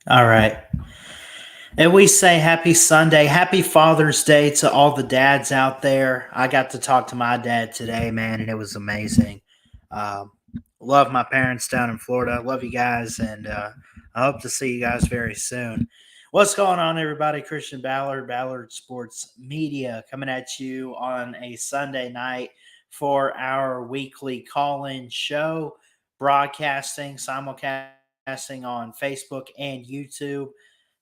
All right. And we say happy Sunday, happy Father's Day to all the dads out there. I got to talk to my dad today, man, and it was amazing. Um, love my parents down in Florida. Love you guys, and I hope to see you guys very soon. What's going on, everybody? Christian Ballard, Ballard Sports Media, coming at you on a Sunday night for our weekly call-in show, broadcasting, simulcasting on Facebook and YouTube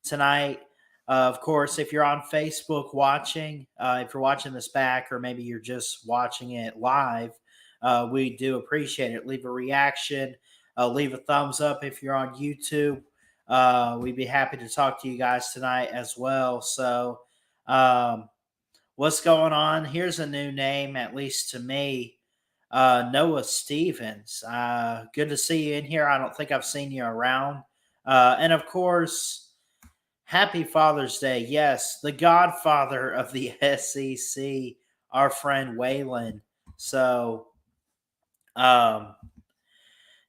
tonight. Of course, if you're on Facebook watching, if you're watching this back, or maybe you're just watching it live, we do appreciate it. Leave a reaction, leave a thumbs up if you're on YouTube. We'd be happy to talk to you guys tonight as well. So, um, what's going on? Here's a new name, at least to me. Noah Stevens. Good to see you in here. I don't think I've seen you around. And of course, happy Father's Day. Yes, the godfather of the SEC, our friend Waylon. So, um,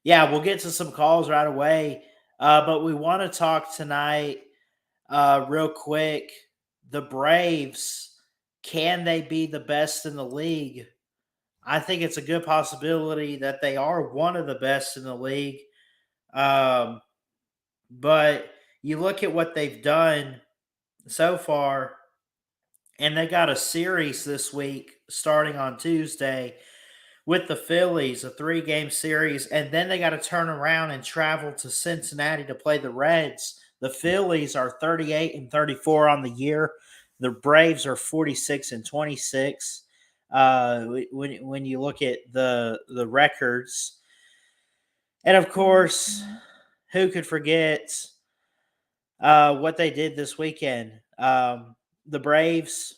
yeah, we'll get to some calls right away. But we want to talk tonight, real quick. The Braves, can they be the best in the league? I think it's a good possibility that they are one of the best in the league. Um, but you look at what they've done so far, and they got a series this week starting on Tuesday with the Phillies, a 3-game series, and then they got to turn around and travel to Cincinnati to play the Reds. The Phillies are 38 and 34 on the year. The Braves are 46 and 26. When you look at the records, and of course, who could forget what they did this weekend? The Braves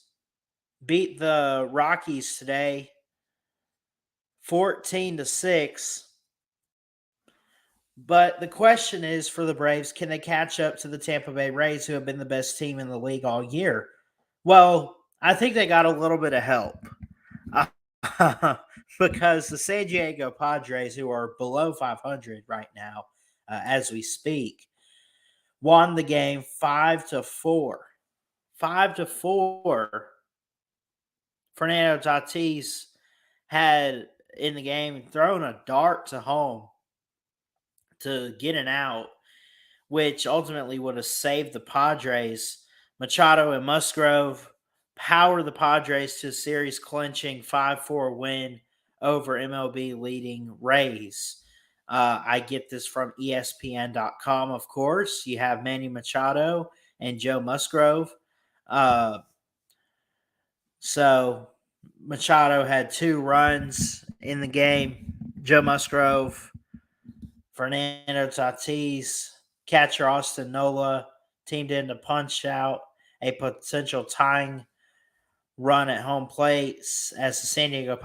beat the Rockies today 14-6. But the question is for the Braves, can they catch up to the Tampa Bay Rays, who have been the best team in the league all year? Well, I think they got a little bit of help. Because the San Diego Padres, who are below 500 right now, as we speak, won the game 5-4. 5-4. Fernando Tatis had in the game thrown a dart to home to get an out, which ultimately would have saved the Padres. Machado and Musgrove power the Padres to a series clinching 5-4 win over MLB leading Rays. I get this from ESPN.com, of course. You have Manny Machado and Joe Musgrove. So Machado had 2 runs in the game. Joe Musgrove, Fernando Tatis, catcher Austin Nola teamed in to punch out a potential tying run at home plate as the San Diego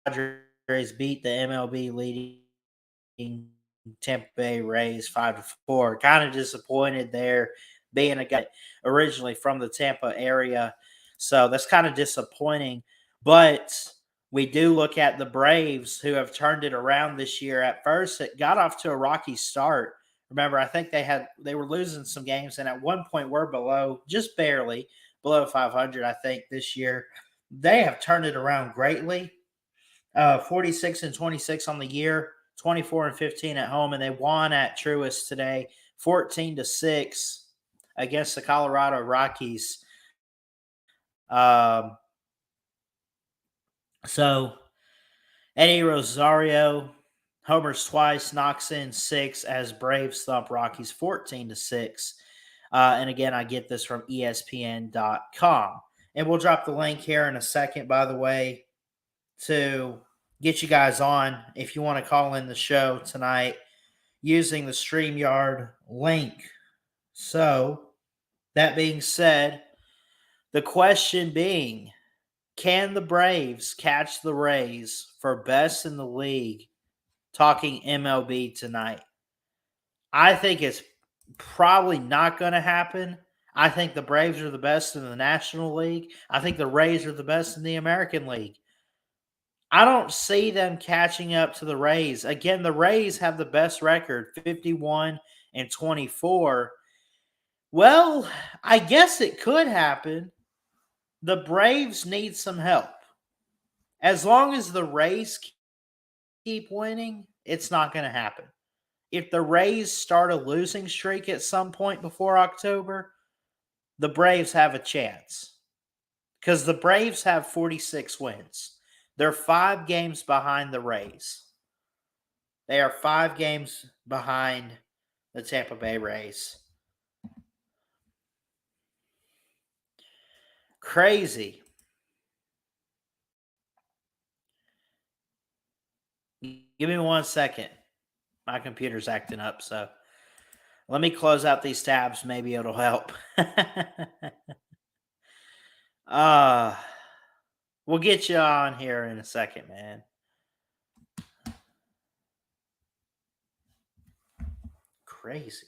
Padres beat the MLB leading Tampa Bay Rays 5-4. Kind of disappointed there, being a guy originally from the Tampa area. So that's kind of disappointing. But we do look at the Braves, who have turned it around this year. At first, it got off to a rocky start. Remember, I think they were losing some games, and at one point were below, just barely below 500. I think this year they have turned it around greatly. 46 and 26 on the year, 24 and 15 at home, and they won at Truist today, 14-6 against the Colorado Rockies. Um, so Eddie Rosario homers twice, knocks in 6 as Braves thump Rockies 14-6. And again, I get this from ESPN.com. And we'll drop the link here in a second, by the way, to get you guys on if you want to call in the show tonight using the StreamYard link. So, that being said, the question being, can the Braves catch the Rays for best in the league? Talking MLB tonight. I think it's probably not going to happen. I think the Braves are the best in the National League. I think the Rays are the best in the American League. I don't see them catching up to the Rays. Again, the Rays have the best record, 51-24. Well, I guess it could happen. The Braves need some help. As long as the Rays keep winning, it's not going to happen. If the Rays start a losing streak at some point before October, the Braves have a chance. Because the Braves have 46 wins. They're 5 games behind the Rays. They are 5 games behind the Tampa Bay Rays. Crazy. Give me 1 second. My computer's acting up, so let me close out these tabs. Maybe it'll help. uh we'll get you on here in a second, man. Crazy.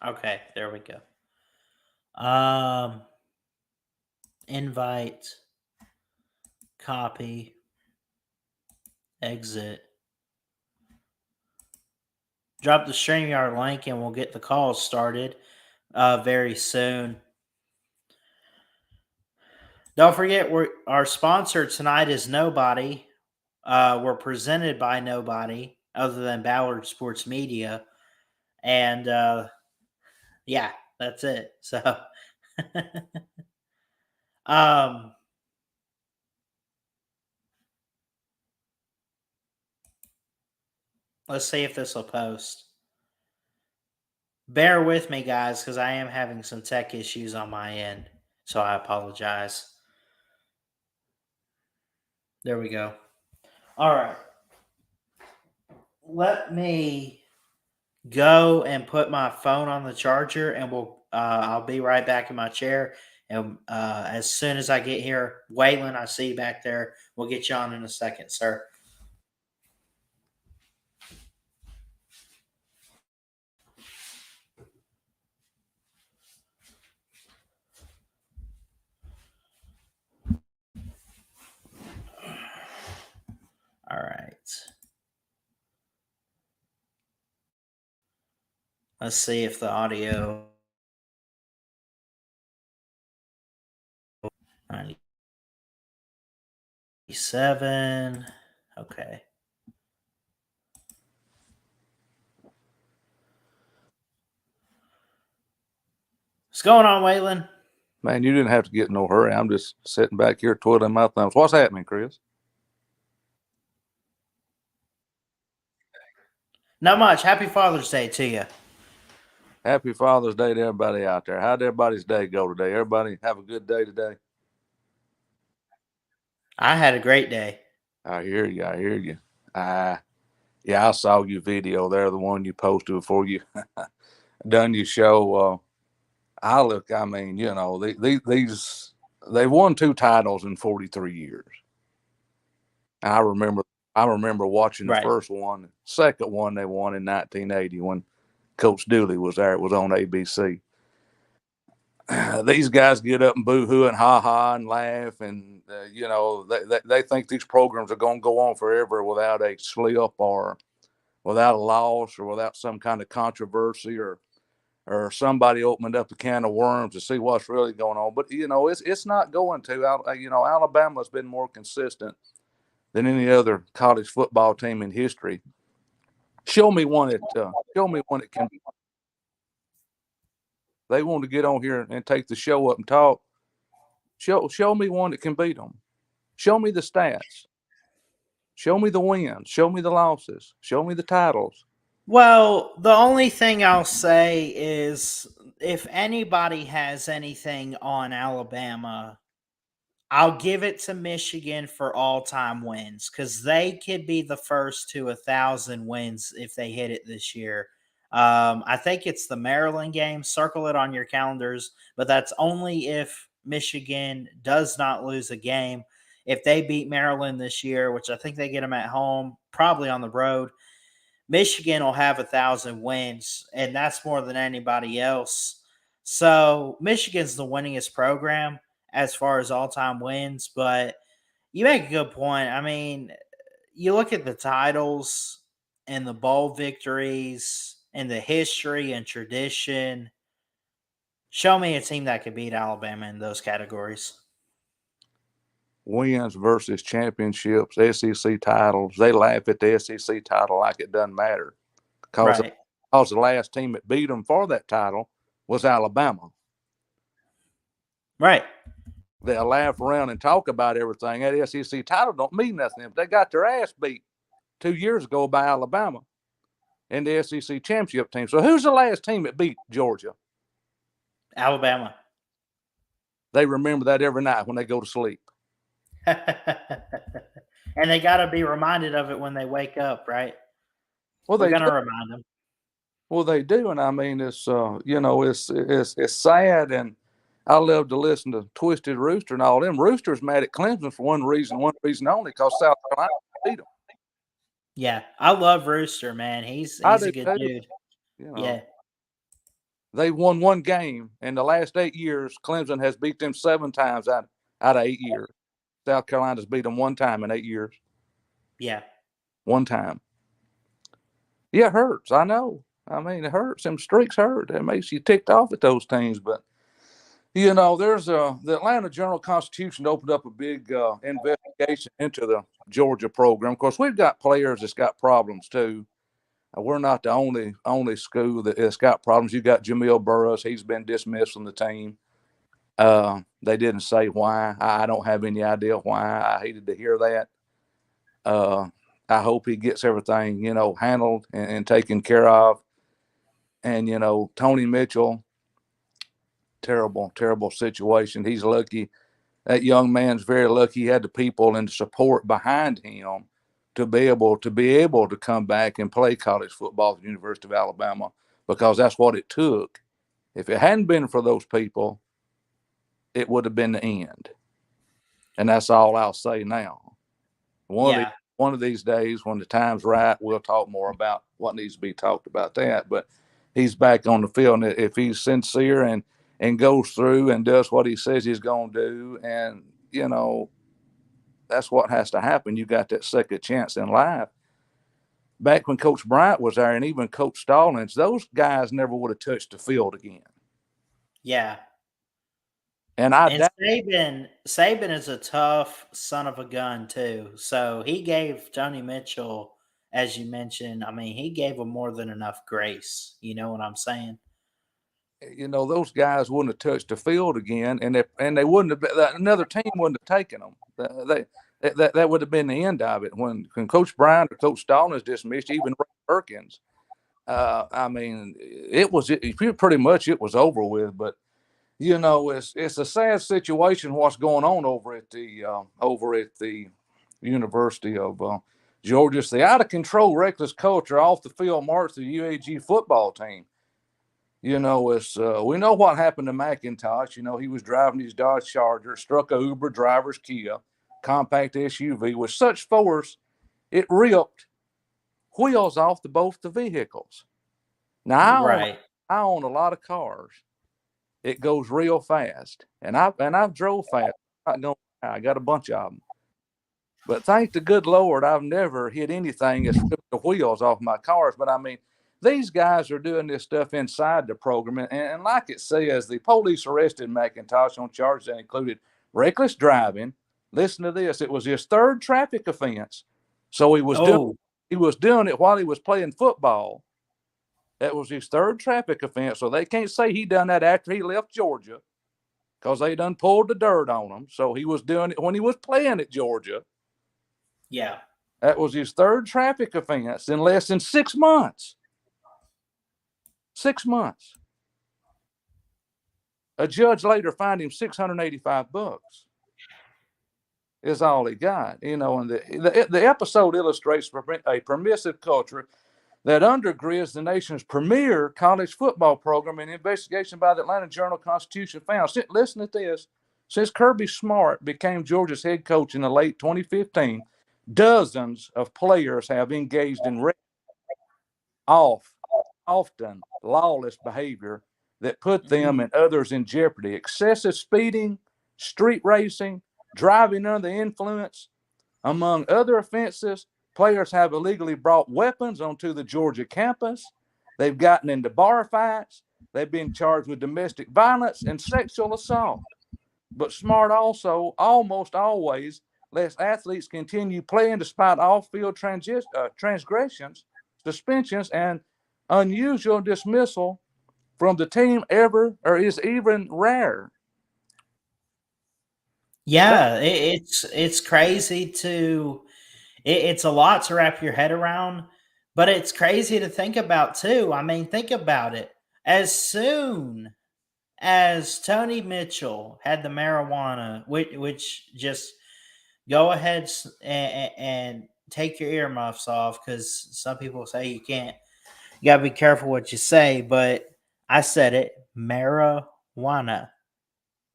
Okay, there we go. Invite, copy, exit. Drop the StreamYard link and we'll get the calls started very soon. Don't forget, our sponsor tonight is Nobody. We're presented by nobody other than Ballard Sports Media. And yeah, that's it. So um let's see if this will post. Bear with me, guys, because I am having some tech issues on my end. So I apologize. There we go. All right. Let me go and put my phone on the charger, and I'll be right back in my chair. And as soon as I get here, Waylon, I see you back there. We'll get you on in a second, sir. All right. Let's see if the audio 97. Okay. What's going on, Waylon? Man, you didn't have to get in no hurry. I'm just sitting back here twiddling my thumbs. What's happening, Chris? Not much. Happy Father's Day to you. Happy Father's Day to everybody out there. How'd everybody's day go today? Everybody have a good day today? I had a great day. I hear you. I hear you. Yeah, I saw your video there, the one you posted before you done your show. I mean, you know, they won 2 titles in 43 years. I remember watching the Right. first one. Second one they won in 1980 when Coach Dooley was there. It was on ABC. These guys get up and boo-hoo and ha-ha and laugh, and you know, they think these programs are going to go on forever without a slip or without a loss or without some kind of controversy or somebody opened up a can of worms to see what's really going on. But you know, it's not going to. You know, Alabama's been more consistent than any other college football team in history. Show me one that can. They want to get on here and take the show up and talk. Show me one that can beat them. Show me the stats. Show me the wins. Show me the losses. Show me the titles. Well, the only thing I'll say is if anybody has anything on Alabama, I'll give it to Michigan for all-time wins because they could be the first to 1,000 wins if they hit it this year. I think it's the Maryland game. Circle it on your calendars, but that's only if Michigan does not lose a game. If they beat Maryland this year, which I think they get them at home, probably on the road, Michigan will have 1,000 wins, and that's more than anybody else. So Michigan's the winningest program as far as all-time wins, but you make a good point. I mean, you look at the titles and the bowl victories and the history and tradition. Show me a team that could beat Alabama in those categories. Wins versus championships, SEC titles. They laugh at the SEC title like it doesn't matter. Because the last team that beat them for that title was Alabama. Right. They'll laugh around and talk about everything. That SEC title don't mean nothing. They got their ass beat 2 years ago by Alabama in the SEC championship team. So who's the last team that beat Georgia? Alabama. They remember that every night when they go to sleep. And they got to be reminded of it when they wake up, right? Well, they're going to remind them. Well, they do, and I mean, it's it's sad, and I love to listen to Twisted Rooster and all them. Rooster's mad at Clemson for one reason only, because South Carolina beat them. Yeah, I love Rooster, man. He's a good dude. You know, yeah. They won one game in the last 8 years. Clemson has beat them 7 times out of 8 years. South Carolina's beat them 1 time in 8 years. Yeah. 1 time. Yeah, it hurts. I know. I mean, it hurts. Them streaks hurt. It makes you ticked off at those teams. But, you know, there's the Atlanta Journal-Constitution opened up a big investigation into the Georgia program. Of course, we've got players that's got problems too. We're not the only school that's got problems. You got Jamil Burroughs. He's been dismissed from the team. They didn't say why. I don't have any idea why. I hated to hear that. I hope he gets everything, handled and taken care of. And, Tony Mitchell, terrible, terrible situation. He's lucky. That young man's very lucky he had the people and the support behind him to be able to come back and play college football at the University of Alabama, because that's what it took. If it hadn't been for those people, it would have been the end. And that's all I'll say now. One of these days, when the time's right, we'll talk more about what needs to be talked about that. But he's back on the field, and if he's sincere and goes through and does what he says he's going to do, and, that's what has to happen. You got that second chance in life. Back when Coach Bryant was there, and even Coach Stallings, those guys never would have touched the field again. Yeah. And Saban is a tough son of a gun too. So he gave Tony Mitchell, as you mentioned, I mean, he gave him more than enough grace. You know what I'm saying? Those guys wouldn't have touched the field again, and they wouldn't have. Another team wouldn't have taken them. That would have been the end of it. When Coach Bryant or Coach Stallings dismissed, even Ray Perkins, I mean, it was pretty much it was over with. But it's a sad situation what's going on over at the University of Georgia. It's the out of control, reckless culture off the field march the UAG football team. We know what happened to McIntosh. He was driving his Dodge Charger, struck a Uber driver's Kia compact SUV with such force it ripped wheels off both the vehicles. Now, I own a lot of cars. It goes real fast, and I've drove fast. I got a bunch of them. But thank the good Lord, I've never hit anything that's ripped the wheels off my cars. But I mean, these guys are doing this stuff inside the program. And like it says, the police arrested McIntosh on charges that included reckless driving. Listen to this. It was his 3rd traffic offense. So he was doing it while he was playing football. That was his 3rd traffic offense. So they can't say he done that after he left Georgia, because they done pulled the dirt on him. So he was doing it when he was playing at Georgia. Yeah. That was his 3rd traffic offense in less than 6 months. 6 months. A judge later fined him $685. Is all he got. And the episode illustrates a permissive culture that undergirds the nation's premier college football program. An investigation by the Atlanta Journal-Constitution found. Listen to this. Since Kirby Smart became Georgia's head coach in the late 2015, dozens of players have engaged in often lawless behavior that put them and others in jeopardy. Excessive speeding, street racing, driving under the influence, among other offenses. Players have illegally brought weapons onto the Georgia campus. They've gotten into bar fights. They've been charged with domestic violence and sexual assault. But Smart also almost always lets athletes continue playing despite off-field transgressions, suspensions, and unusual dismissal from the team is even rare. Yeah, it's crazy to it's a lot to wrap your head around, but it's crazy to think about too. I mean, think about it. As soon as Tony Mitchell had the marijuana, which just go ahead and take your earmuffs off, because some people say you can't. You gotta be careful what you say, but I said it, marijuana,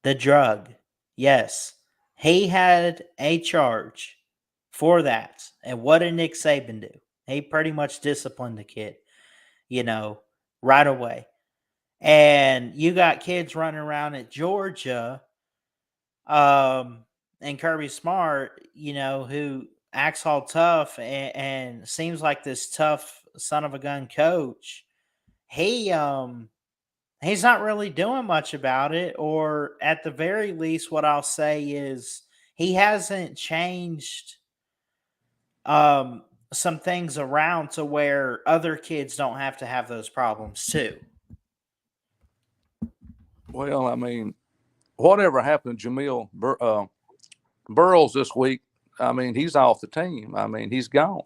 the drug. Yes, he had a charge for that. And what did Nick Saban do? He pretty much disciplined the kid, you know, right away. And you got kids running around at Georgia, um, and Kirby Smart, who acts all tough and seems like this tough son of a gun coach. He's not really doing much about it, or at the very least, what I'll say is he hasn't changed some things around to where other kids don't have to have those problems too. Well, I mean, whatever happened to Jamil Burrows this week, I mean, he's off the team. I mean, he's gone.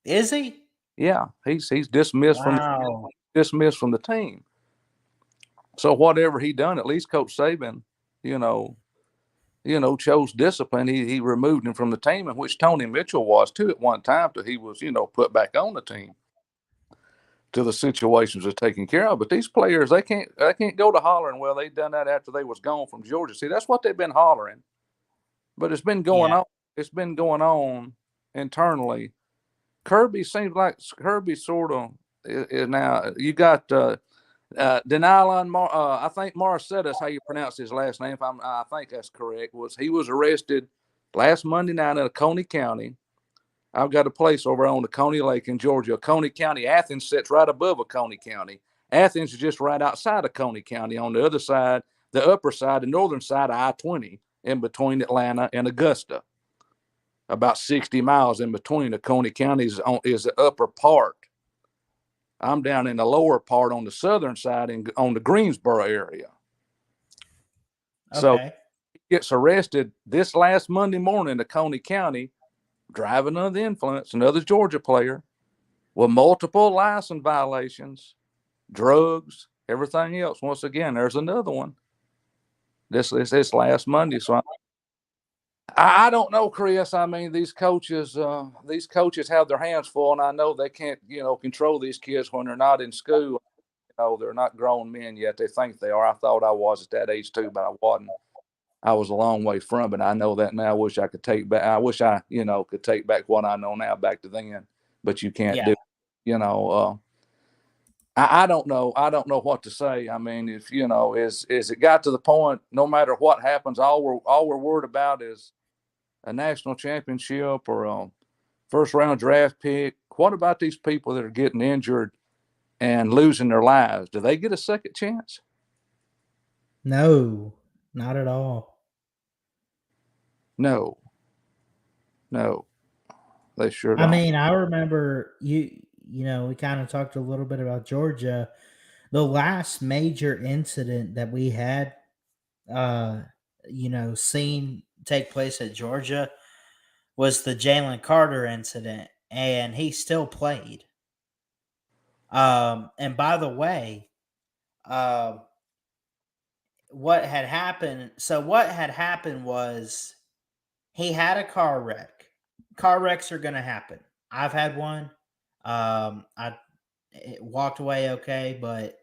Is he? Yeah, he's dismissed Wow. from the team. So whatever he done, at least Coach Saban, you know, chose discipline. He removed him from the team, in which Tony Mitchell was too at one time, till he was, put back on the team, till the situations are taken care of. But these players, they can't go to hollering. Well, they done that after they was gone from Georgia. See, that's what they've been hollering. But it's been going on. It's been going on internally. Kirby seems like Kirby sort of is now. You got Denylon, I think Morissette is how you pronounce his last name. I think that's correct. He was arrested last Monday night in Oconee County. I've got a place over on Oconee Lake in Georgia. Oconee County, Athens sits right above Oconee County. Athens is just right outside Oconee County on the other side, the upper side, the northern side of I-20, in between Atlanta and Augusta. About 60 miles in between. Oconee County is the upper part. I'm down in the lower part on the southern side on the Greensboro area. Okay. So he gets arrested this last Monday morning in Oconee County, driving under the influence, another Georgia player, with multiple license violations, drugs, everything else. Once again, there's another one. This last Monday. So I don't know, Chris. I mean, these coaches have their hands full, and I know they can't, control these kids when they're not in school. They're not grown men yet. They think they are. I thought I was at that age too, but I wasn't. I was a long way from it. I know that now. I wish I could take back. I wish I, could take back what I know now back to then, but you can't do. I don't know. I don't know what to say. I mean, if is it got to the point? No matter what happens, all we're worried about is a national championship or a first round draft pick. What about these people that are getting injured and losing their lives? Do they get a second chance? No, not at all. No, they sure don't. I mean, I remember we kind of talked a little bit about Georgia. The last major incident that we had, seen take place at Georgia was the Jalen Carter incident, and he still played. And by the way, what had happened? So what had happened was he had a car wreck. Car wrecks are going to happen. I've had one. It walked away okay, but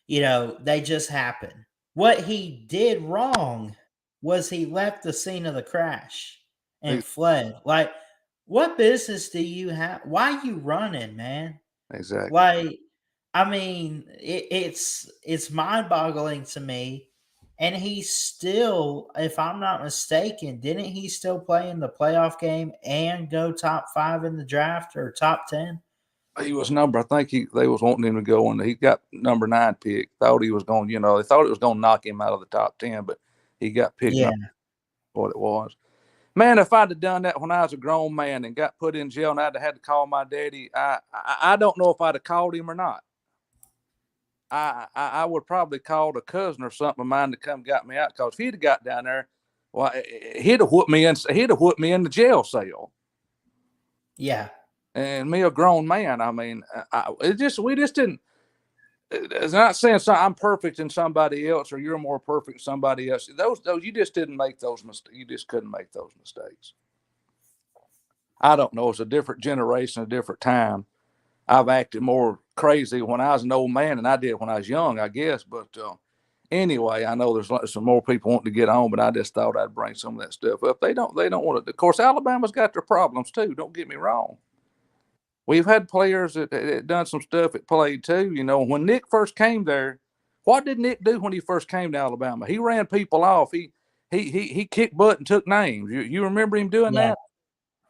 they just happen. What he did wrong was he left the scene of the crash and fled. Like, what business do you have? Why you running, man? Exactly. Like, I mean, it's mind boggling to me. And he still, if I'm not mistaken, didn't he still play in the playoff game and go top 5 in the draft or top 10? He was number. I think they was wanting him to go, and he got number 9 pick. Thought he was going. They thought it was going to knock him out of the top 10, but he got picked. Yeah. Up what it was. Man, if I'd have done that when I was a grown man and got put in jail, and I'd have had to call my daddy, I don't know if I'd have called him or not. I would probably called a cousin or something of mine to come got me out, because if he'd have got down there, well, he'd have whipped me in. He'd have whipped me in the jail cell. Yeah. And me, a grown man, I mean, we just didn't. It's not saying I'm perfect in somebody else or you're more perfect than somebody else. Those you just didn't make those mistakes. You just couldn't make those mistakes. I don't know. It's a different generation, a different time. I've acted more crazy when I was an old man than I did when I was young, I guess. But anyway, I know there's some more people wanting to get on, but I just thought I'd bring some of that stuff up. They don't want to. Of course, Alabama's got their problems too. Don't get me wrong. We've had players that done some stuff at played too. When Nick first came there, what did Nick do when he first came to Alabama? He ran people off. He kicked butt and took names. You remember him doing Yeah. that?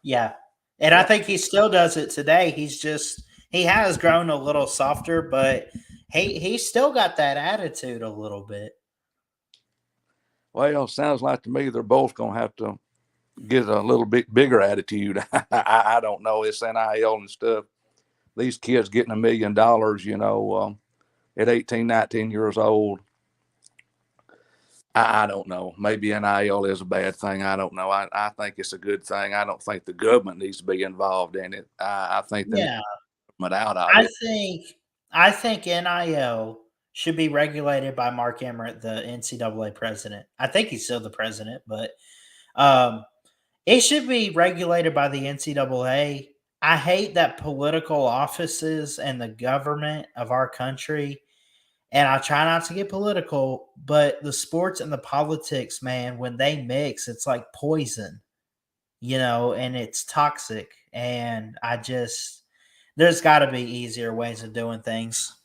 Yeah. And I think he still does it today. He has grown a little softer, but he still got that attitude a little bit. Well, sounds like to me they're both going to have to get a little bit bigger attitude. I don't know. It's NIL and stuff. These kids getting $1 million, at 18, 19 years old. I don't know. Maybe NIL is a bad thing. I don't know. I think it's a good thing. I don't think the government needs to be involved in it. I think the Yeah. government out of I it. think I think NIL should be regulated by Mark Emmert, the NCAA president. I think he's still the president, but it should be regulated by the NCAA. I hate that political offices and the government of our country, and I try not to get political, but the sports and the politics, man, when they mix, it's like poison, and it's toxic. And there's got to be easier ways of doing things.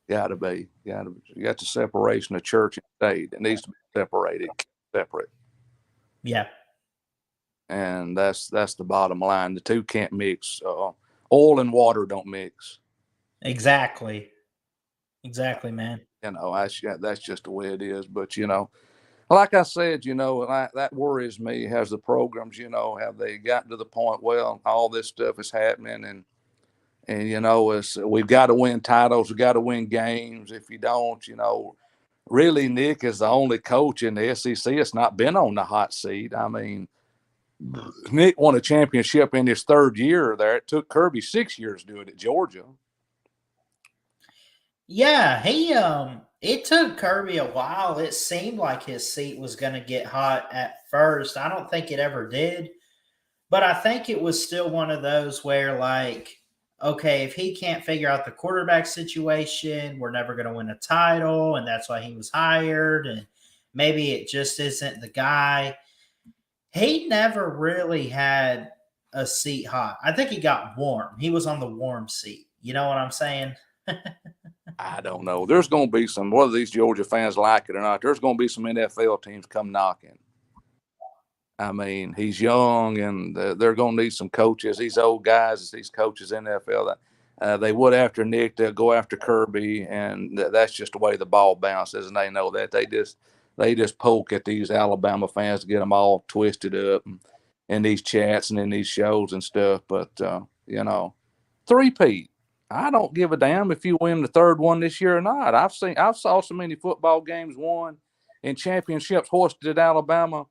Got to be. You got the separation of church and state. It needs to be separated, separate. Yeah. And that's the bottom line. The two can't mix. Oil and water don't mix. Exactly. Exactly, man. That's just the way it is. But like I said, that worries me. Has the programs, have they gotten to the point? Well, all this stuff is happening, and we've got to win titles. We've got to win games. If you don't, really, Nick is the only coach in the SEC that's not been on the hot seat. I mean, Nick won a championship in his 3rd year there. It took Kirby 6 years to do it at Georgia. Yeah, it took Kirby a while. It seemed like his seat was going to get hot at first. I don't think it ever did, but I think it was still one of those where, like, okay, if he can't figure out the quarterback situation, we're never going to win a title, and that's why he was hired, and maybe it just isn't the guy. He never really had a seat hot. I think he got warm. He was on the warm seat. You know what I'm saying? I don't know. There's going to be some, whether these Georgia fans like it or not, there's going to be some NFL teams come knocking. I mean, he's young, and they're going to need some coaches. These old guys, these coaches in the NFL, they would after Nick, they'll go after Kirby, and that's just the way the ball bounces, and they know that. They just poke at these Alabama fans to get them all twisted up in these chats and in these shows and stuff. But, three-peat. I don't give a damn if you win the 3rd one this year or not. I've saw so many football games won and championships hoisted at Alabama.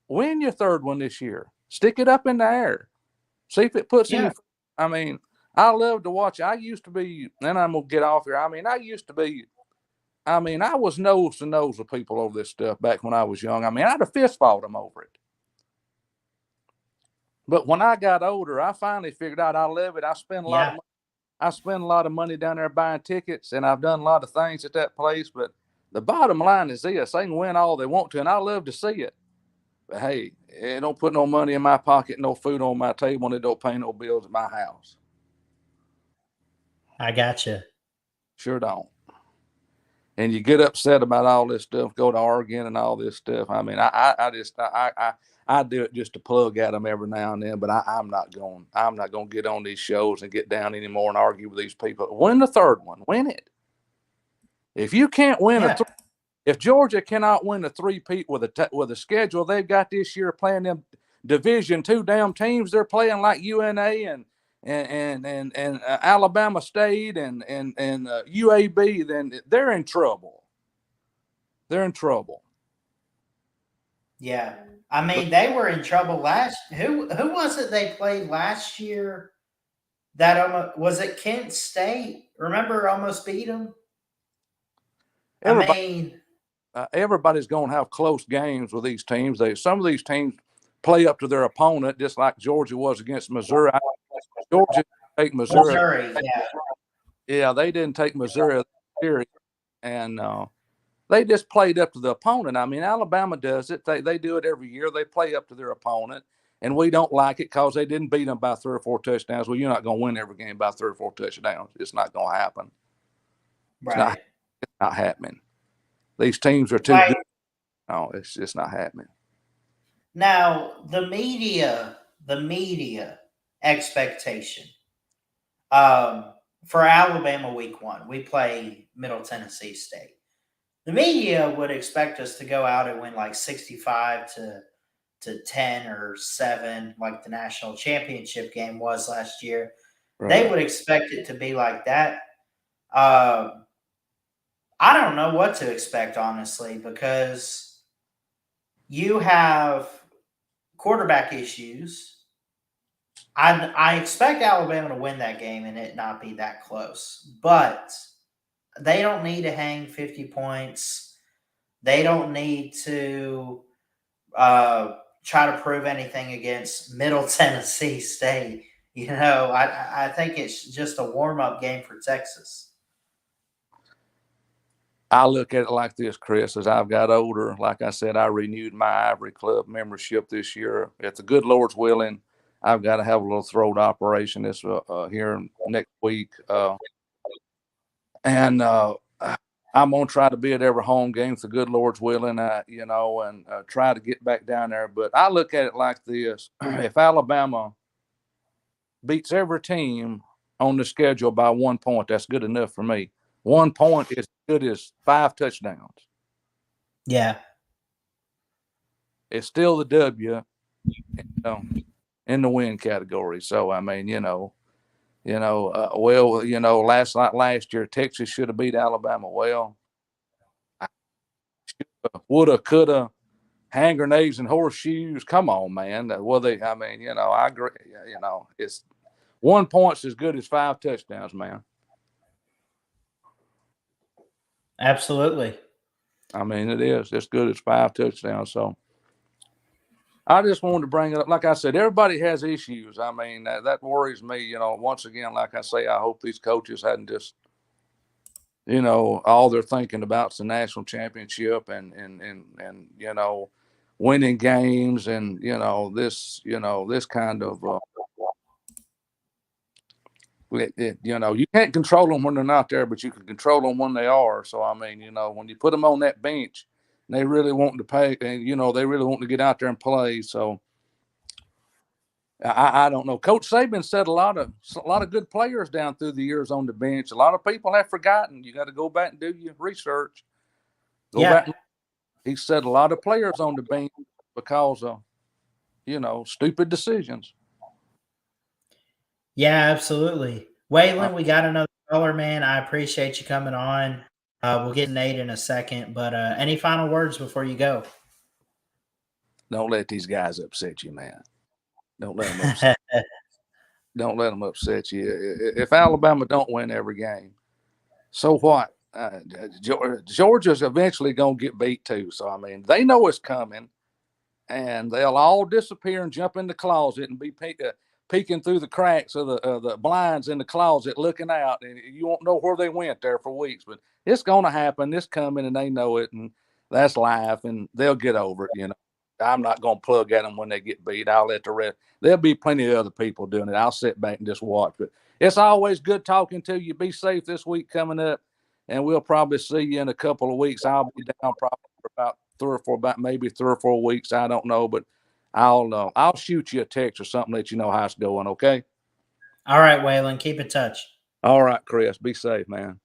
Win your 3rd one this year. Stick it up in the air. See if it puts any. I mean, I love to watch. I used to be, and I'm gonna get off here. I was nose to nose with people over this stuff back when I was young. I mean, I'd have fist fought them over it. But when I got older, I finally figured out I love it. I spend a lot of money. I spend a lot of money down there buying tickets, and I've done a lot of things at that place. But The bottom line is this: they can win all they want to, and I love to see it. But hey, it don't put no money in my pocket, no food on my table, and it don't pay no bills at my house. I gotcha. Sure don't. And you get upset about all this stuff, go to arguing and all this stuff. I mean, I do it just to plug at them every now and then, but I'm not going to get on these shows and get down anymore and argue with these people. Win the third one, win it. If you can't win Yeah. if Georgia cannot win a three-peat with a schedule they've got this year, playing them Division II damn teams, they're playing like UNA and Alabama State and UAB, then they're in trouble. They're in trouble. Yeah. I mean, they were in trouble last. Who was it they played last year? That almost was it Kent State? Remember, almost beat them. Everybody's going to have close games with these teams. Some of these teams play up to their opponent, just like Georgia was against Missouri. Georgia didn't take Missouri. Yeah, they didn't take Missouri serious, and they just played up to the opponent. I mean, Alabama does it. They do it every year. They play up to their opponent, and we don't like it because they didn't beat them by 3 or 4 touchdowns. Well, you're not going to win every game by 3 or 4 touchdowns. It's not going to happen. Right. It's not happening. These teams are too good. No, it's just not happening. Now, the media expectation for Alabama week 1, we play Middle Tennessee State. The media would expect us to go out and win like 65 to 10 or 7, like the national championship game was last year. Right. They would expect it to be like that. I don't know what to expect, honestly, because you have quarterback issues. I expect Alabama to win that game and it not be that close, but they don't need to hang 50 points. They don't need to try to prove anything against Middle Tennessee State. You know, I think it's just a warm-up game for Texas. I look at it like this, Chris. As I've got older, like I said, I renewed my Ivory Club membership this year. If the good Lord's willing, I've got to have a little throat operation this here next week, and I'm gonna try to be at every home game if the good Lord's willing. And try to get back down there. But I look at it like this: if Alabama beats every team on the schedule by 1 point, that's good enough for me. 1 point is good as 5 touchdowns. Yeah. It's still the W, in the win category. So, I mean, last year, Texas should have beat Alabama. Well, woulda, coulda, hand grenades and horseshoes. Come on, man. I agree. It's 1 point's as good as 5 touchdowns, man. Absolutely. I mean, it is. It's good as 5 touchdowns. So I just wanted to bring it up. Like I said, everybody has issues. I mean, that worries me. Once again, like I say, I hope these coaches hadn't just, all they're thinking about is the national championship and winning games and, this kind of, you can't control them when they're not there, but you can control them when they are. So, I mean, when you put them on that bench, they really want to pay, and they really want to get out there and play. So, I don't know. Coach Saban said a lot of good players down through the years on the bench. A lot of people have forgotten. You got to go back and do your research. He said a lot of players on the bench because of, stupid decisions. Yeah, absolutely. Waylon, we got another caller, man. I appreciate you coming on. We'll get Nate in a second, but any final words before you go? Don't let these guys upset you, man. Don't let them upset. Don't let them upset you. If Alabama don't win every game, so what? Georgia's eventually going to get beat too. So, I mean, they know it's coming, and they'll all disappear and jump in the closet and be peeking through the cracks of the blinds in the closet looking out, and you won't know where they went there for weeks. But it's going to happen. It's coming, and they know it, and that's life, and they'll get over it. I'm not going to plug at them when they get beat. I'll let the rest. There'll be plenty of other people doing it. I'll sit back and just watch. But it's always good talking to you. Be safe this week coming up, and we'll probably see you in a couple of weeks. I'll be down probably for about maybe 3 or 4 weeks. I don't know, but I'll shoot you a text or something, let you know how it's going. Okay. All right, Waylon, keep in touch. All right, Chris. Be safe, man.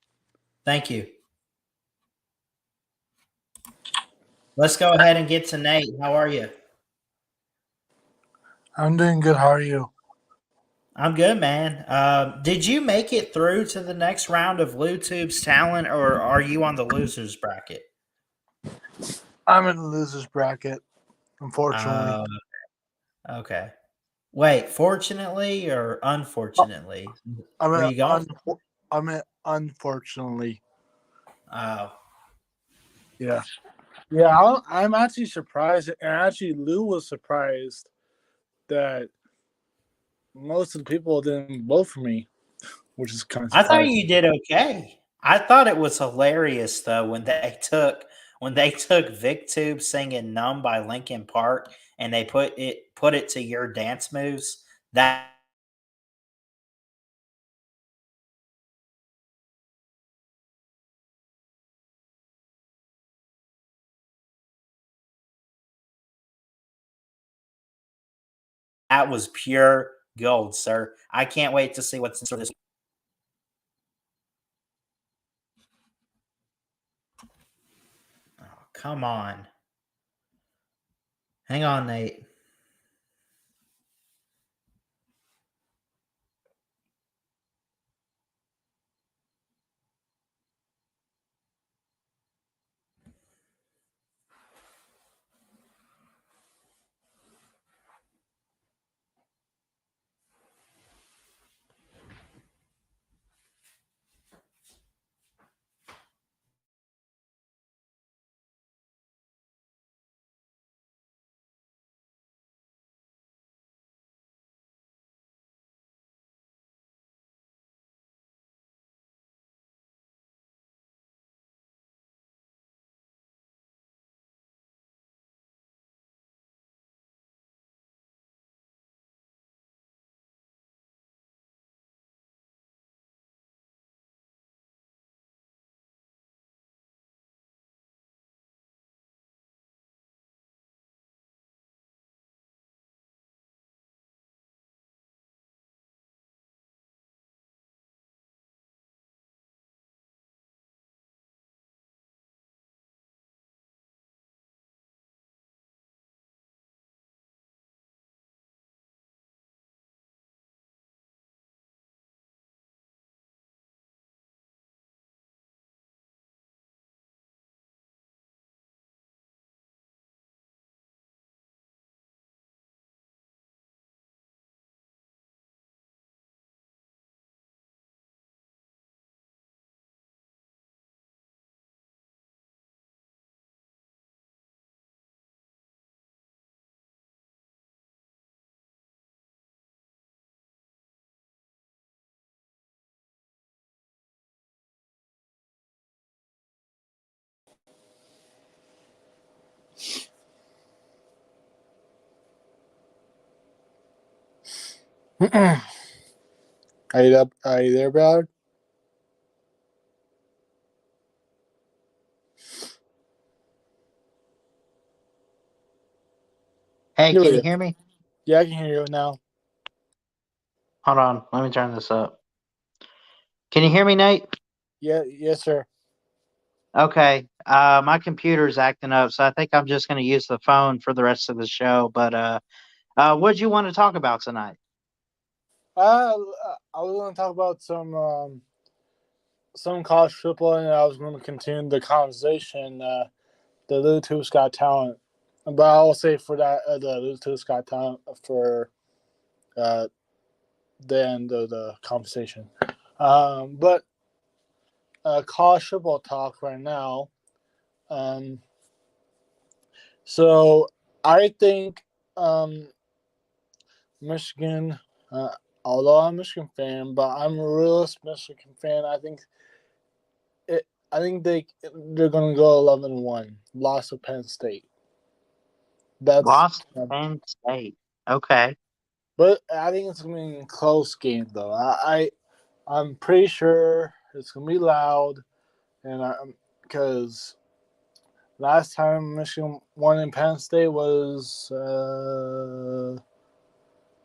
Thank you. Let's go ahead and get to Nate. How are you? I'm doing good. How are you? I'm good, man. Did you make it through to the next round of LouTube's talent, or are you on the losers bracket? I'm in the losers bracket, unfortunately. Okay. Wait, fortunately or unfortunately? Where you going? Unfortunately. Oh, Yeah. Yeah, I'm actually surprised, and actually Lou was surprised that most of the people didn't vote for me, which is kind of I thought surprising. you did okay. I thought it was hilarious though when they took VicTube singing "Numb" by Linkin Park and they put it to your dance moves. That was pure gold, sir. I can't wait to see what's in store this. Oh, come on. Hang on, Nate. Are you there, Ballard? Hey, Here can we you go. hear me? Yeah, I can hear you now. Hold on, let me turn this up. Can you hear me, Nate? Yeah, yes, sir. Okay. My computer's acting up, so I think I'm just going to use the phone for the rest of the show. But what did you want to talk about tonight? I was going to talk about some college football, and I was going to continue the conversation. The LouTube's Got Talent, but I'll say for that the LouTube's Got Talent for the end of the conversation. But college football talk right now. So I think Michigan, although I'm a Michigan fan, but I'm a realist Michigan fan. I think I think they're gonna go 11-1. Loss of Penn State. That's Lost to Penn State. Okay. but I think it's gonna be a close game though. I'm pretty sure it's gonna be loud, and because last time Michigan won in Penn State was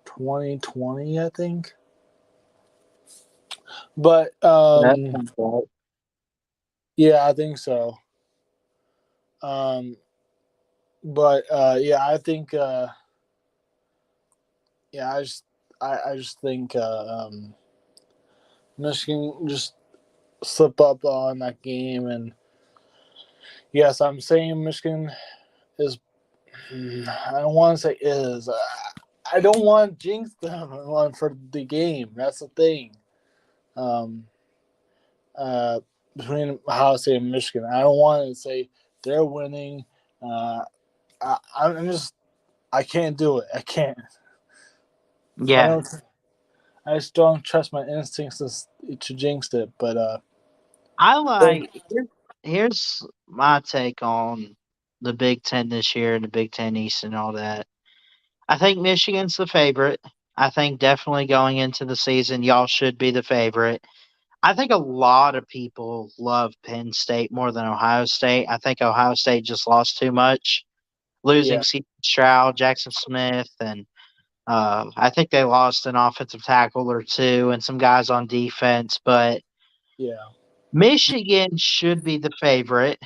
2020, I think. But That sounds right. yeah, I think so. But yeah, I think yeah, I just think Michigan just slip up on that game, and yes, I'm saying Michigan is. I don't want to say is. I don't want to jinx them for the game. That's the thing. Um, uh, between Ohio State and Michigan, I don't want to say they're winning. I'm just. I can't do it. I can't. I Yeah. don't. I just don't trust my instincts to jinx it. But I like here's my take on the Big Ten this year and the Big Ten East and all that. I think Michigan's the favorite. I think definitely going into the season, y'all should be the favorite. I think a lot of people love Penn State more than Ohio State. I think Ohio State just lost too much, losing yeah, C. Stroud, Jackson Smith, and I think they lost an offensive tackle or two and some guys on defense. But yeah, Michigan should be the favorite.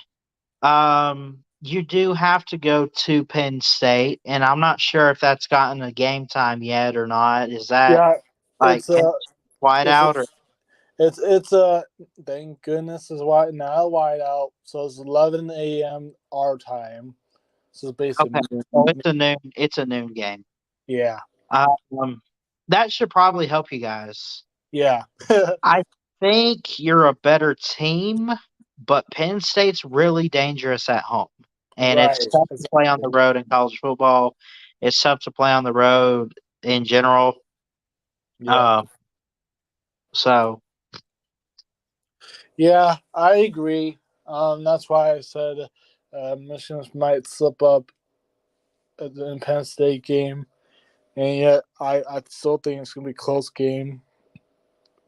You do have to go to Penn State, and I'm not sure if that's gotten a game time yet or not. Is that yeah. like It's Penn wide it's a out or it's a thank goodness is wide now wide out. So it's 11 a.m. our time. So it's okay? basically So it's a noon game. yeah, Um, that should probably help you guys. yeah, I think you're a better team, but Penn State's really dangerous at home, and right. it's tough to play on the road in college football. It's tough to play on the road in general. Yeah, So yeah. I agree. That's why I said Michigan might slip up at the Penn State game, and yet I still think it's gonna be a close game,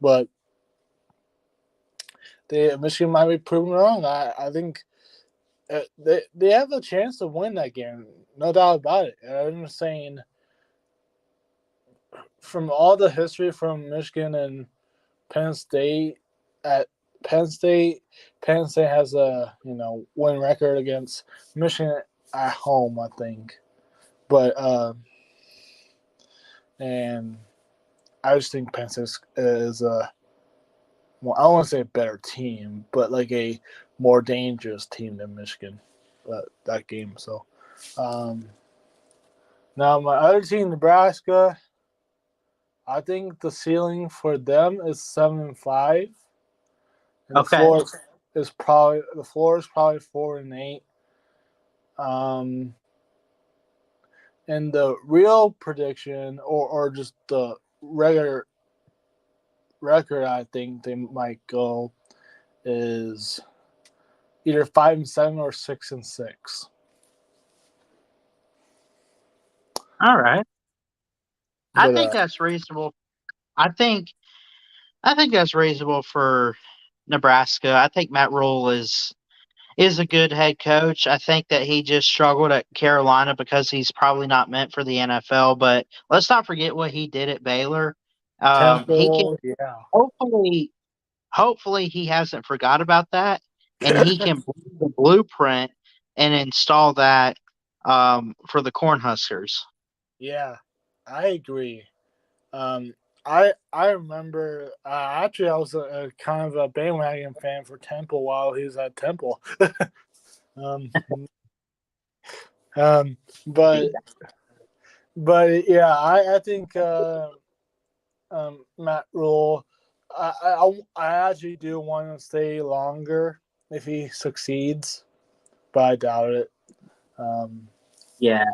but Michigan might be proven wrong. I think they have a chance to win that game, no doubt about it. And I'm just saying, from all the history from Michigan and Penn State, at Penn State, Penn State has a win record against Michigan at home, I think. But and I just think Penn State is a well, I don't want to say a better team, but like a more dangerous team than Michigan. That game. So now my other team, Nebraska, I think the ceiling for them is 7-5, and okay, the floor is probably 4-8. Um, and the real prediction, or just the regular record, I think they might go is either 5-7 or 6-6. all right. I But think that's reasonable. I think I think that's reasonable for Nebraska. I think Matt Rule is a good head coach. I think that he just struggled at Carolina because he's probably not meant for the NFL. But let's not forget what he did at Baylor. He can Temple, yeah, hopefully hopefully he hasn't forgot about that, and he can bring the blueprint and install that for the Cornhuskers. yeah, I agree. I remember actually I was a kind of a bandwagon fan for Temple while he was at Temple. um, um, but yeah, I think Matt Rule. I actually do want to stay longer if he succeeds, but I doubt it. Um, Yeah.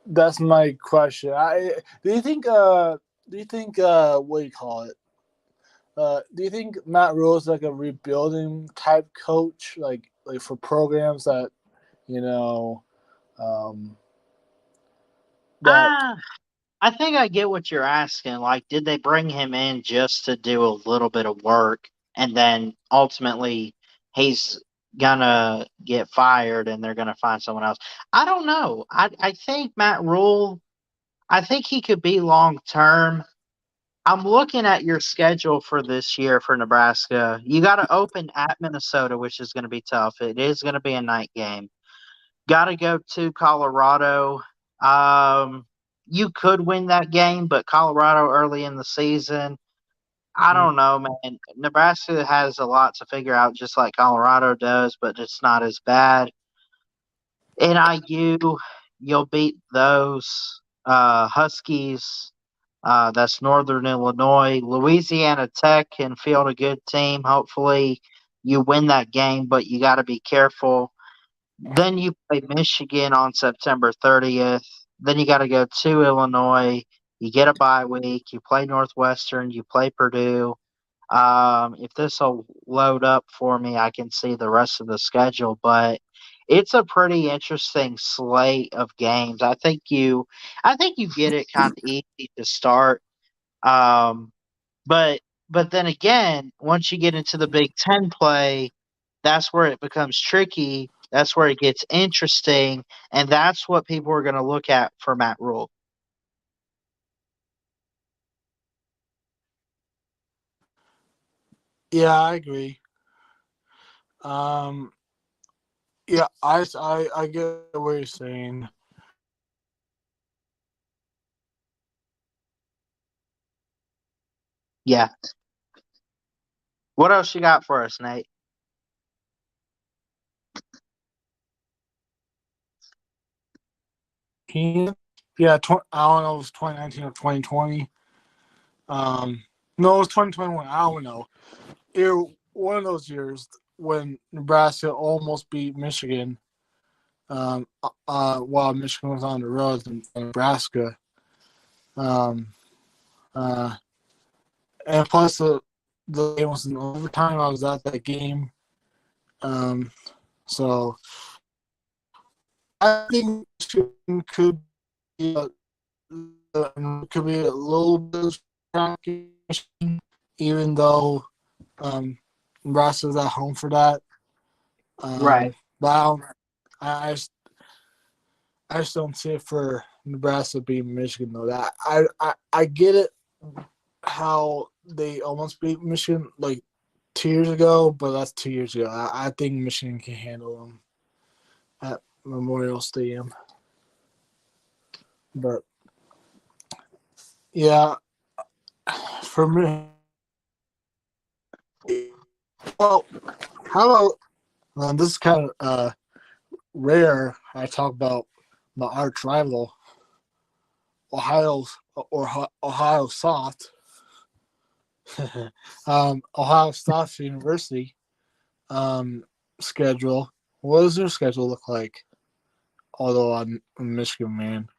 that's my question. Do you think what do you call it? Do you think Matt Rule is like a rebuilding type coach, like for programs that you know that Ah, I think I get what you're asking. Like, did they bring him in just to do a little bit of work and then ultimately he's gonna get fired and they're gonna find someone else? I don't know. I think Matt Rule, I think he could be long term. I'm looking at your schedule for this year for Nebraska. You got to open at Minnesota, which is going to be tough. It is going to be a night game. Got to go to Colorado. Um, you could win that game, but Colorado early in the season, I don't know, man. Nebraska has a lot to figure out, just like Colorado does, but it's not as bad. NIU, you'll beat those Huskies. That's Northern Illinois. Louisiana Tech can field a good team. Hopefully, you win that game, but you got to be careful. Then you play Michigan on September 30th. Then you got to go to Illinois. You get a bye week. You play Northwestern. You play Purdue. If this will load up for me, I can see the rest of the schedule, but it's a pretty interesting slate of games. I think you get it kind of easy to start. Um, but then again, once you get into the Big Ten play, that's where it becomes tricky. That's where it gets interesting, and that's what people are going to look at for Matt Rule. yeah, I agree. Um, yeah, I get what you're saying. Yeah. What else you got for us, Nate? Yeah, I don't know if it was 2019 or 2020. No, it was 2021. I don't know. One of those years when Nebraska almost beat Michigan. While Michigan was on the road in Nebraska. Um, and plus the game was in overtime. I was at that game. So I think Michigan could be a little bit of competition, even though Nebraska's at home for that. Right. But I just don't see it for Nebraska beating Michigan though. That I get it how they almost beat Michigan like 2 years ago, but that's 2 years ago. I think Michigan can handle them at Memorial Stadium. But yeah, for me, well, how about this is kind of rare. I talk about my arch rival, Ohio Soft, Ohio State University schedule. What does their schedule look like? Although I'm a Michigan man.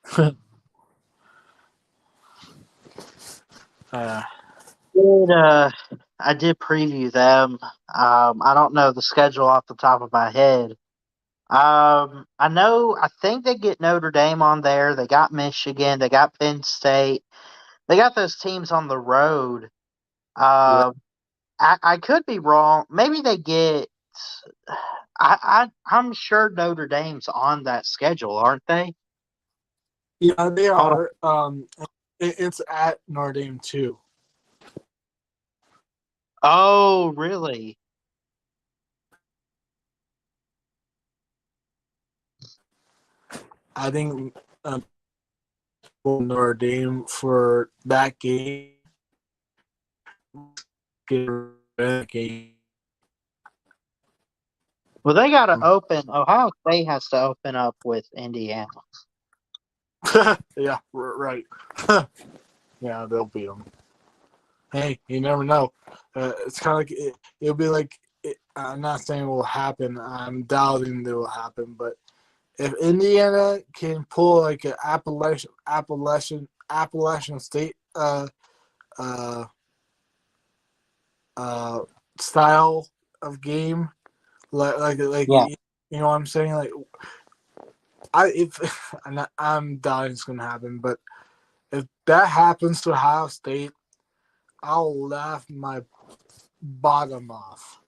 I did preview them. I don't know the schedule off the top of my head. I think they get Notre Dame on there. They got Michigan. They got Penn State. They got those teams on the road. Right. I could be wrong. Maybe they get. I'm sure Notre Dame's on that schedule, aren't they? Yeah, they Hold on. are. It's at Notre Dame too. Oh, really? I think Notre Dame for that game. Well, they got to open. Ohio State has to open up with Indiana. Yeah, right. Yeah, they'll beat them. Hey, you never know. It's kind of like it'll be like. I'm not saying it will happen. I'm doubting it will happen, but if Indiana can pull like an Appalachian State uh, style of game, like Yeah. you know what I'm saying? Like if I'm doubting it's gonna happen, but if that happens to Ohio State, I'll laugh my bottom off.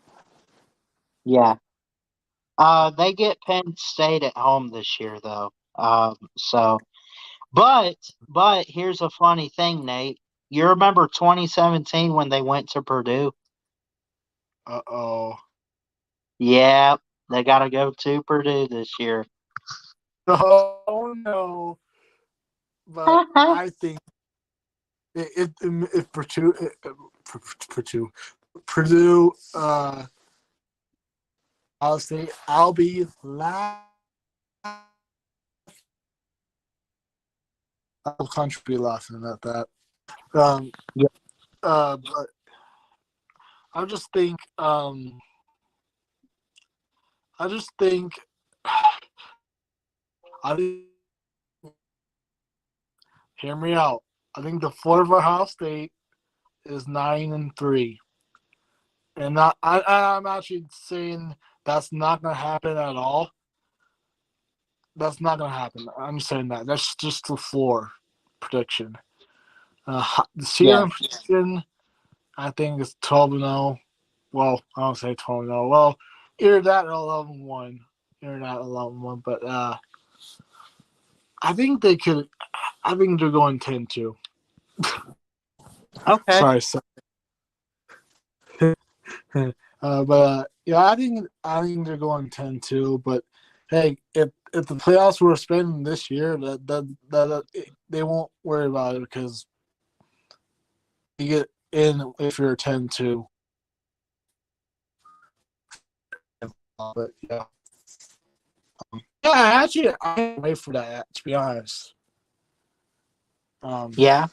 Yeah. They get Penn State at home this year, though. But here's a funny thing, Nate. You remember 2017 when they went to Purdue? Oh. Yeah, they got to go to Purdue this year. Oh no! But I think if Purdue, I'll say I'll be laughing. I'll country be laughing at that. Um, Yeah. but I just think, I just think, I think, hear me out. I think the Florida Ohio State is 9-3, and I'm actually saying that's not gonna happen at all. That's not gonna happen. I'm saying that. That's just the floor prediction. The Yeah. season prediction, I think, is 12-0. Well, I don't say 12-0. Well, either that or 11-1. Either that or 11-1. But I think they could. I think they're going 10-2. Okay. Sorry. But yeah, I think they're going 10-2. But hey, if the playoffs were spending this year, they won't worry about it because you get in if you're 10-2. But yeah, actually, I can't wait for that. To be honest, Yeah.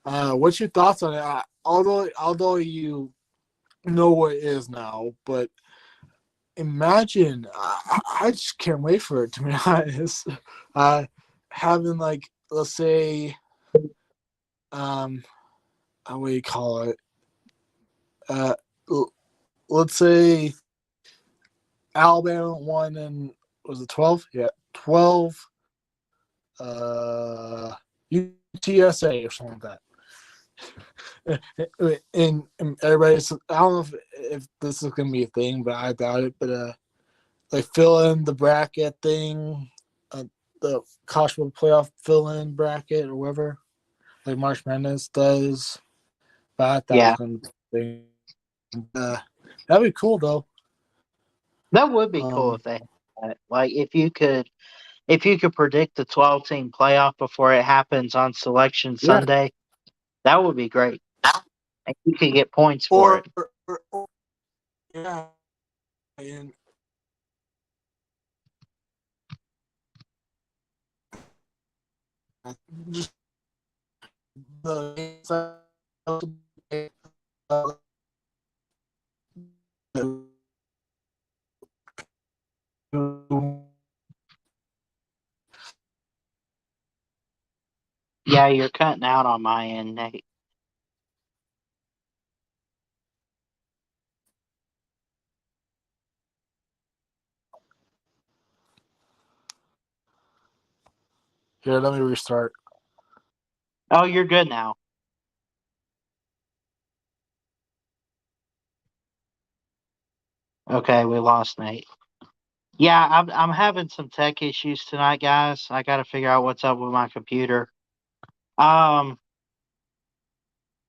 what's your thoughts on it? Although you know what it is now, but imagine, I just can't wait for it. To be honest, having like, let's say, what do you call it? Uh, let's say Alabama won in, was it 12? Yeah, 12. UTSA or something like that. And everybody's, I don't know if this is gonna be a thing, but I doubt it. But like fill in the bracket thing, the college football playoff fill in bracket or whatever, like March Madness does. But I thought it Yeah. was gonna be a thing. That'd be cool though. That would be cool Um, if they had that. Like if you could predict the 12-team playoff before it happens on Selection yeah, Sunday, that would be great. And you could get points for or, it. or yeah, and just the Yeah, you're cutting out on my end, Nate. Here, let me restart. Oh, you're good now. Okay, we lost Nate. Yeah, I'm having some tech issues tonight, guys. I got to figure out what's up with my computer. Um,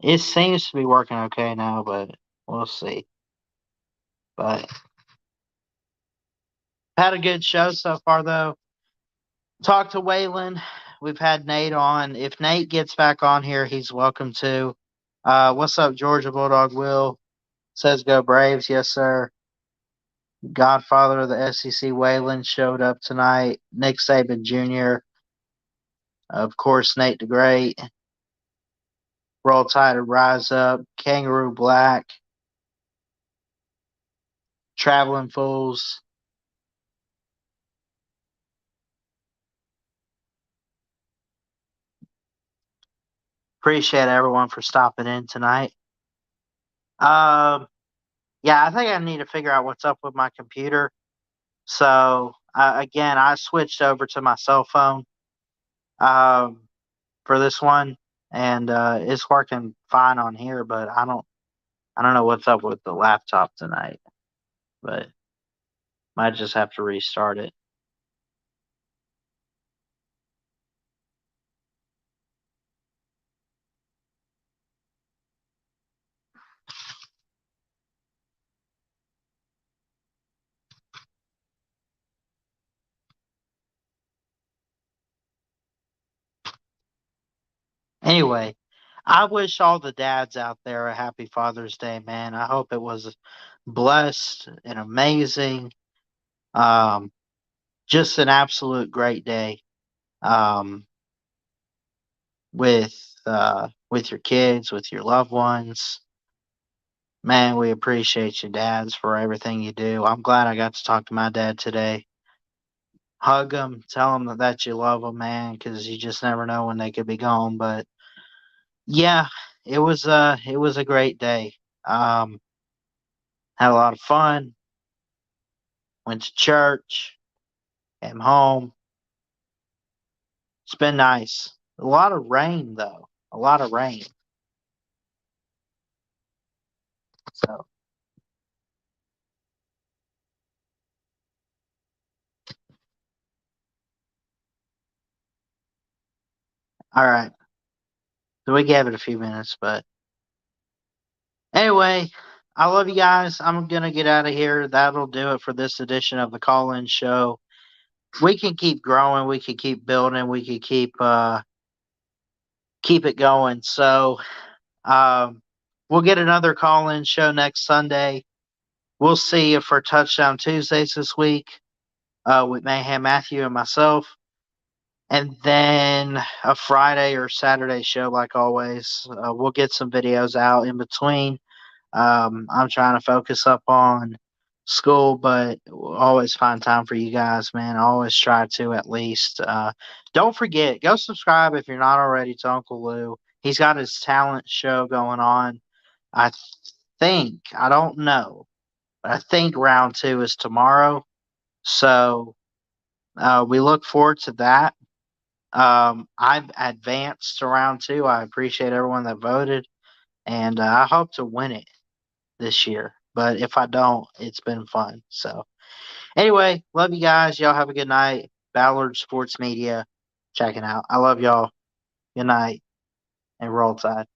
it seems to be working okay now, but we'll see. But had a good show so far, though. Talked to Waylon. We've had Nate on. If Nate gets back on here, he's welcome to. What's up, Georgia Bulldog Will? Says go Braves. Yes, sir. Godfather of the SEC, Waylon, showed up tonight. Nick Saban Jr., of course, Nate the Great. Roll Tide or Rise Up. Kangaroo Black. Traveling Fools. Appreciate everyone for stopping in tonight. Yeah, I think I need to figure out what's up with my computer. So again, I switched over to my cell phone for this one, and it's working fine on here. But I don't know what's up with the laptop tonight. But might just have to restart it. Anyway, I wish all the dads out there a happy Father's Day, man. I hope it was blessed and amazing. Um, just an absolute great day. Um, with your kids, with your loved ones. Man, we appreciate you, dads, for everything you do. I'm glad I got to talk to my dad today. Hug him, tell him that you love him, man, because you just never know when they could be gone. But yeah, it was a great day. Um, had a lot of fun. Went to church. Came home. It's been nice. A lot of rain though. A lot of rain. So all right. So we gave it a few minutes, but anyway, I love you guys. I'm gonna get out of here. That'll do it for this edition of the call-in show. We can keep growing. We can keep building. We can keep it going. So we'll get another call-in show next Sunday. We'll see if for Touchdown Tuesdays this week with Mayhem Matthew and myself. And then a Friday or Saturday show, like always. We'll get some videos out in between. I'm trying to focus up on school, but we'll always find time for you guys, man. I always try to at least. Don't forget, go subscribe if you're not already to Uncle Lou. He's got his talent show going on. I think, I don't know, but I think round 2 is tomorrow. So we look forward to that. I've advanced to round 2. I appreciate everyone that voted, and I hope to win it this year. But if I don't, it's been fun. So anyway, love you guys. Y'all have a good night. Ballard Sports Media checking out. I love y'all. Good night and roll tide.